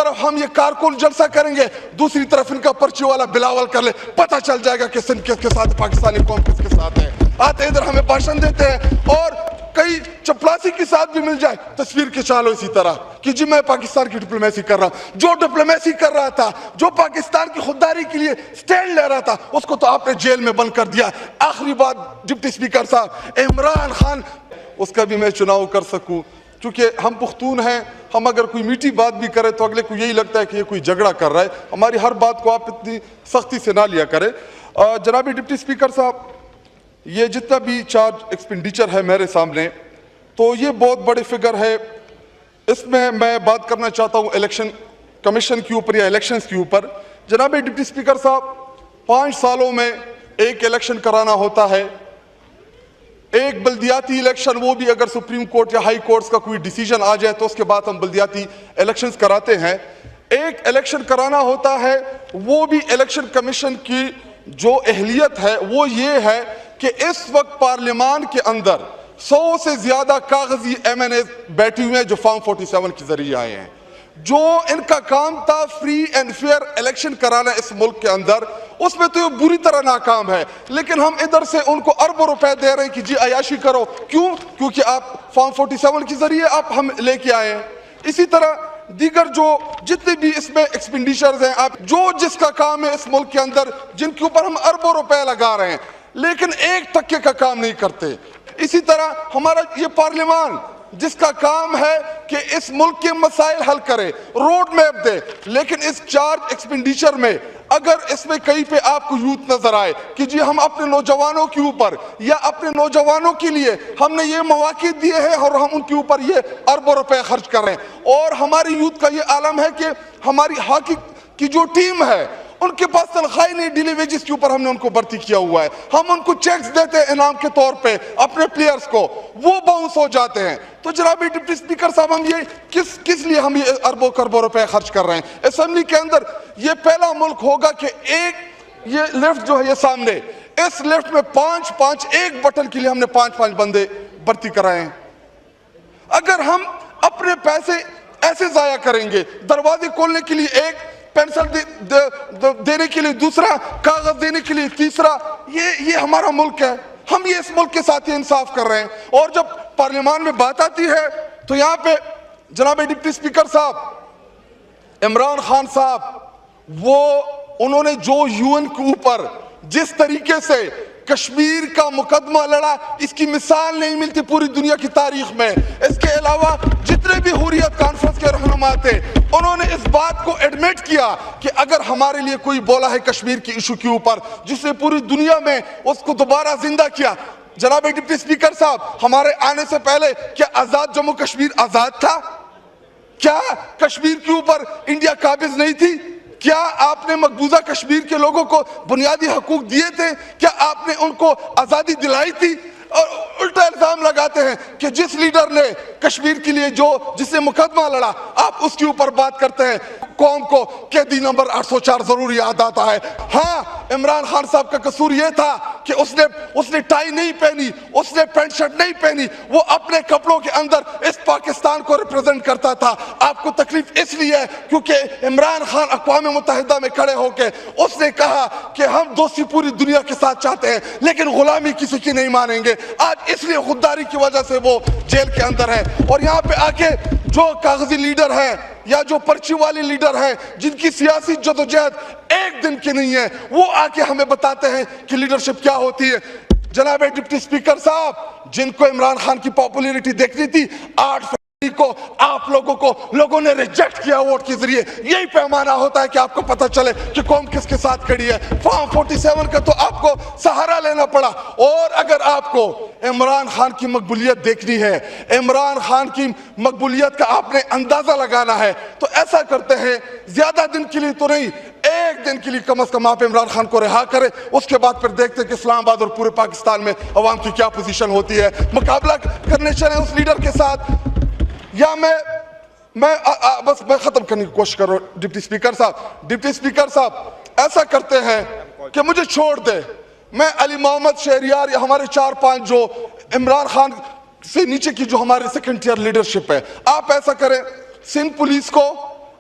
طرف ہم یہ کارکن جلسہ کریں گے, دوسری طرف ان کا پرچی والا بلاول کر لے, پتہ چل جائے گا کہ سندھ کس کے ساتھ, پاکستانی قوم کس کے ساتھ ہے. آتے ادھر ہمیں بھاشن دیتے ہیں, اور کئی چپلاسی کے ساتھ بھی مل جائے تصویر کھینچا لو اسی طرح کہ جی میں پاکستان کی ڈپلومیسی کر رہا ہوں. جو ڈپلومیسی کر رہا تھا, جو پاکستان کی خودداری کے لیے سٹینڈ لے رہا تھا, اس کو تو آپ نے جیل میں بند کر دیا. آخری بات ڈپٹی اسپیکر صاحب, عمران خان, اس کا بھی میں چناؤ کر سکوں, چونکہ ہم پختون ہیں, ہم اگر کوئی میٹھی بات بھی کریں تو اگلے کو یہی لگتا ہے کہ یہ کوئی جھگڑا کر رہا ہے. ہماری ہر بات کو آپ اتنی سختی سے نہ لیا کریں. جناب ڈپٹی اسپیکر صاحب, یہ جتنا بھی چارج ایکسپینڈیچر ہے میرے سامنے, تو یہ بہت بڑی فگر ہے. اس میں بات کرنا چاہتا ہوں الیکشن کمیشن کے اوپر یا الیکشنز کے اوپر. جناب ڈپٹی اسپیکر صاحب, 5 سالوں میں ایک الیکشن کرانا ہوتا ہے. ایک بلدیاتی الیکشن, وہ بھی اگر سپریم کورٹ یا ہائی کورٹس کا کوئی ڈیسیجن آ جائے تو اس کے بعد ہم بلدیاتی الیکشنز کراتے ہیں. ایک الیکشن کرانا ہوتا ہے, وہ بھی الیکشن کمیشن کی جو اہلیت ہے وہ یہ ہے کہ اس وقت پارلیمان کے اندر 100 سے زیادہ کاغذی ایم این اے بیٹھی ہوئے ہیں جو فارم 47 کے ذریعے آئے ہیں. جو ان کا کام تھا فری اینڈ فیئر الیکشن کرانا اس ملک کے اندر, اس میں تو یہ بری طرح ناکام ہے. لیکن ہم ادھر سے ان کو اربوں روپے دے رہے ہیں کہ جی عیاشی کرو. کیوں؟ کیونکہ آپ فارم 47 کے ذریعے آپ ہم لے کے آئے ہیں. اسی طرح دیگر جو جتنے بھی اس میں ایکسپینڈیچرز ہیں, آپ جو جس کا کام ہے اس ملک کے اندر, جن کے اوپر ہم اربوں روپے لگا رہے ہیں, لیکن ایک ٹکے کا کام نہیں کرتے. اسی طرح ہمارا یہ پارلیمان جس کا کام ہے کہ اس ملک کے مسائل حل کرے, روڈ میپ دے, لیکن اس چارج ایکسپینڈیچر میں اگر اس میں کہیں پہ آپ کو یوتھ نظر آئے کہ جی ہم اپنے نوجوانوں کے اوپر یا اپنے نوجوانوں کے لیے ہم نے یہ مواقع دیے ہیں اور ہم ان کے اوپر یہ اربوں روپے خرچ کر رہے ہیں, اور ہماری یوتھ کا یہ عالم ہے کہ ہماری ہاکی کی جو ٹیم ہے ان کے پاس تنخواہ نہیں, ڈیلی ویجز کے اوپر ہم نے ان کو بھرتی کیا ہوا ہے. ہم ان کو چیکس دیتے ہیں انعام کے طور پہ اپنے پلیئرز کو, وہ باؤنس ہو جاتے ہیں. تو جناب ڈپٹی اسپیکر صاحب, ہم یہ کس لیے ہم یہ اربوں کربوں روپے خرچ کر رہے ہیں؟ اسمبلی کے اندر یہ پہلا ملک ہوگا کہ ایک یہ لفٹ جو ہے یہ سامنے, اس لفٹ میں 5 ایک بٹن کے لیے ہم نے 5 بندے بھرتی کرائے ہیں. اگر ہم اپنے پیسے ایسے ضائع کریں گے, دروازے کھولنے کے لیے ایک, پینسل دینے کے لیے دوسرا, کاغذ دینے کے لیے تیسرا, یہ ہمارا ملک ہے. ہم یہ اس ملک کے ساتھ ہی انصاف کر رہے ہیں. اور جب پارلیمان میں بات آتی ہے تو یہاں پہ جناب ڈپٹی اسپیکر صاحب, عمران خان صاحب, وہ انہوں نے جو یو این کے اوپر جس طریقے سے کشمیر کا مقدمہ لڑا, اس کی مثال نہیں ملتی پوری دنیا کی تاریخ میں. اس کے علاوہ جتنے بھی حریت کانفرنس کے رہنما تھے, انہوں نے اس بات کو ایڈمٹ کیا کہ اگر ہمارے لیے کوئی بولا ہے کشمیر کی ایشو کے اوپر, جس نے پوری دنیا میں اس کو دوبارہ زندہ کیا. جناب ڈپٹی اسپیکر صاحب, ہمارے آنے سے پہلے کیا آزاد جموں کشمیر آزاد تھا؟ کیا کشمیر کے اوپر انڈیا قابض نہیں تھی؟ کیا آپ نے مقبوضہ کشمیر کے لوگوں کو بنیادی حقوق دیے تھے؟ کیا آپ نے ان کو آزادی دلائی تھی؟ اور الٹا الزام لگاتے ہیں کہ جس لیڈر نے کشمیر کے لیے جس نے مقدمہ لڑا, آپ اس کے اوپر بات کرتے ہیں. قوم کو قیدی نمبر 804 ضرور یاد آتا ہے. ہاں, عمران خان صاحب کا قصور یہ تھا کہ اس نے ٹائی نہیں پہنی, اس نے پینٹ شرٹ نہیں پہنی, وہ اپنے کپڑوں کے اندر اس پاکستان کو ریپرزینٹ کرتا تھا. آپ کو تکلیف اس لیے ہے کیونکہ عمران خان اقوام متحدہ میں کھڑے ہو کے اس نے کہا کہ ہم دوستی پوری دنیا کے ساتھ چاہتے ہیں لیکن غلامی کسی کی نہیں مانیں گے. آج اس لیے خودداری کی وجہ سے وہ جیل کے اندر ہے. اور یہاں پہ آ کے جو کاغذی لیڈر ہیں یا جو پرچی والے لیڈر ہیں, جن کی سیاسی جدوجہد ایک دن کی نہیں ہے, وہ آ کے ہمیں بتاتے ہیں کہ لیڈرشپ کیا ہوتی ہے. جناب ڈپٹی اسپیکر صاحب, جن کو عمران خان کی پاپولیرٹی دیکھنی تھی, 8 فروری کو آپ لوگوں نے ریجیکٹ کیا ووٹ کے ذریعے. یہی پیمانہ ہوتا ہے کہ آپ کو پتہ چلے کہ قوم کس کے ساتھ کھڑی ہے. فارم 47 کا تو آپ کو سہارا لینا پڑا. اور اگر آپ کو عمران خان کی مقبولیت دیکھنی ہے, عمران خان کی مقبولیت کا آپ نے اندازہ لگانا ہے, تو ایسا کرتے ہیں, زیادہ دن کے لیے تو نہیں, ایک دن کے لیے کم از کم آپ عمران خان کو رہا کرے. اس کے بعد پھر دیکھتے کہ اسلام آباد اور پورے پاکستان میں عوام کی کیا پوزیشن ہوتی ہے. مقابلہ کرنے چلیں اس لیڈر کے ساتھ, یا میں ختم کرنے کی کوشش کروں. ڈپٹی اسپیکر صاحب ایسا کرتے ہیں کہ مجھے چھوڑ دے, میں علی محمد شہریار یا ہمارے 4-5 جو عمران خان سے نیچے کی جو ہمارے سیکنڈ ٹیئر لیڈرشپ ہے, آپ ایسا کریں, سندھ پولیس کو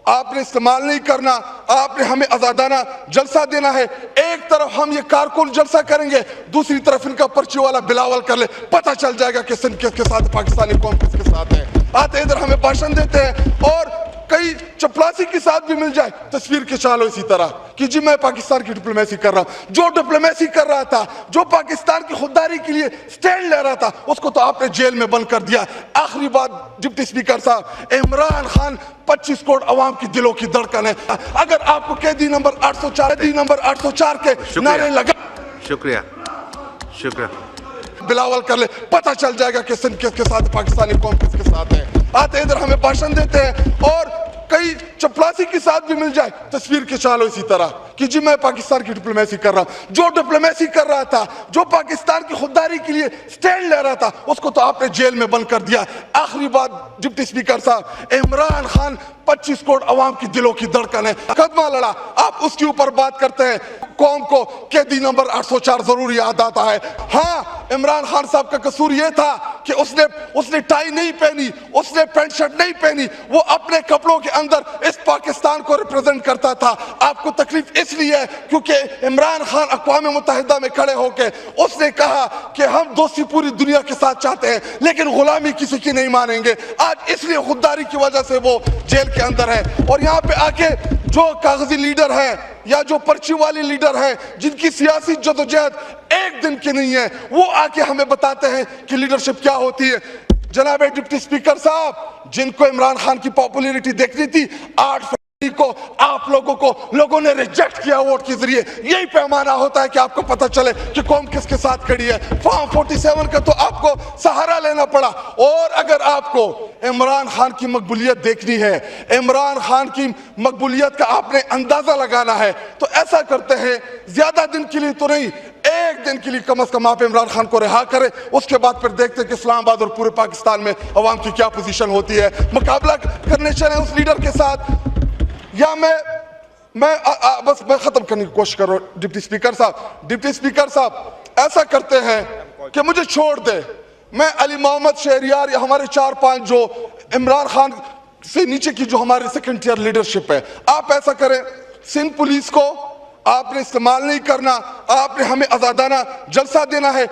آپ نے استعمال نہیں کرنا, آپ نے ہمیں آزادانہ جلسہ دینا ہے. ایک طرف ہم یہ کارکن جلسہ کریں گے, دوسری طرف ان کا پرچی والا بلاول کر لے, پتہ چل جائے گا کہ سندھ کس کے ساتھ, پاکستانی قوم کس کے ساتھ ہے. آتے ادھر ہمیں بھاشن دیتے ہیں اور کئی چپلاسی کے ساتھ بھی مل جائے تصویر کھچالو اسی طرح کہ جی میں پاکستان کی ڈپلومیسی کر رہا ہوں. جو ڈپلومیسی کر رہا تھا, جو پاکستان کی خودداری کے لیے سٹینڈ لے رہا تھا, اس کو تو آپ نے جیل میں بند کر دیا. آخری بات ڈپٹی اسپیکر صاحب, عمران خان 25 کروڑ عوام کی دلوں کی دھڑکن ہے. اگر آپ کو قیدی نمبر 804 کے نعرے لگا, شکریہ بلاول کر لے, پتہ چل جائے گا کہ سندھ کس کے ساتھ, پاکستانی قوم کس کے ساتھ ہے. آتے ادھر ہمیں بھاشن دیتے ہیں اور کئی چپلاسی کے ساتھ بھی مل جائے تصویر کھچالو اسی طرح کہ جی میں پاکستان کی ڈپلومیسی کر رہا ہوں. جو ڈپلومیسی کر رہا تھا, جو پاکستان کی خودداری کے لیے سٹینڈ لے رہا تھا, اس کو تو آپ نے جیل میں بند کر دیا. آخری بات ڈپٹی اسپیکر صاحب, عمران خان 25 کروڑ عوام کی دلوں کی دھڑکن ہے. مقدمہ لڑا, آپ اس کے اوپر بات کرتے ہیں. قوم کو قیدی نمبر 804 ضرور یاد آتا ہے. ہاں, عمران خان صاحب کا قصور یہ تھا کہ اس نے ٹائی نہیں پہنی, اس نے پینٹ شرٹ نہیں پہنی, وہ اپنے کپڑوں کے اندر اس پاکستان کو ریپرزینٹ کرتا تھا. آپ کو تکلیف اس لیے ہے کیونکہ عمران خان اقوام متحدہ میں کھڑے ہو کے اس نے کہا کہ ہم دوستی پوری دنیا کے ساتھ چاہتے ہیں لیکن غلامی کسی کی نہیں مانیں گے. آج اس لیے خودداری کی وجہ سے وہ جیل کے اندر ہے. اور یہاں پہ آ کے جو کاغذی لیڈر ہے یا جو پرچی والی لیڈر ہے, جن کی سیاسی جدوجہد ایک دن کی نہیں ہے, وہ آ کے ہمیں بتاتے ہیں کہ لیڈرشپ کیا ہوتی ہے. جناب ڈپٹی اسپیکر صاحب, جن کو عمران خان کی پاپولیرٹی دیکھنی تھی, 8 فروری کو آپ لوگوں نے ریجیکٹ کیا ووٹ کے ذریعے. یہی پیمانہ ہوتا ہے کہ آپ کو پتہ چلے کہ قوم کس کے ساتھ کھڑی ہے. فارم 47 کا تو آپ کو سہارا لینا پڑا. اور اگر آپ کو عمران خان کی مقبولیت دیکھنی ہے, عمران خان کی مقبولیت کا آپ نے اندازہ لگانا ہے, تو ایسا کرتے ہیں, زیادہ دن کے لیے تو نہیں, ایک دن کے لیے کم از کم آپ عمران خان کو رہا کرے. اس کے بعد پھر دیکھتے کہ اسلام آباد اور پورے پاکستان میں عوام کی کیا پوزیشن ہوتی ہے. مقابلہ کرنے چلیں اس لیڈر کے ساتھ, یا میں ختم کرنے کی کوشش کروں. ڈپٹی اسپیکر صاحب ایسا کرتے ہیں کہ مجھے چھوڑ دے, میں علی محمد شہریار یا ہمارے 4-5 جو عمران خان سے نیچے کی جو ہمارے سیکنڈ ٹیئر لیڈرشپ ہے, آپ ایسا کریں, سندھ پولیس کو آپ نے استعمال نہیں کرنا, آپ نے ہمیں آزادانہ جلسہ دینا ہے.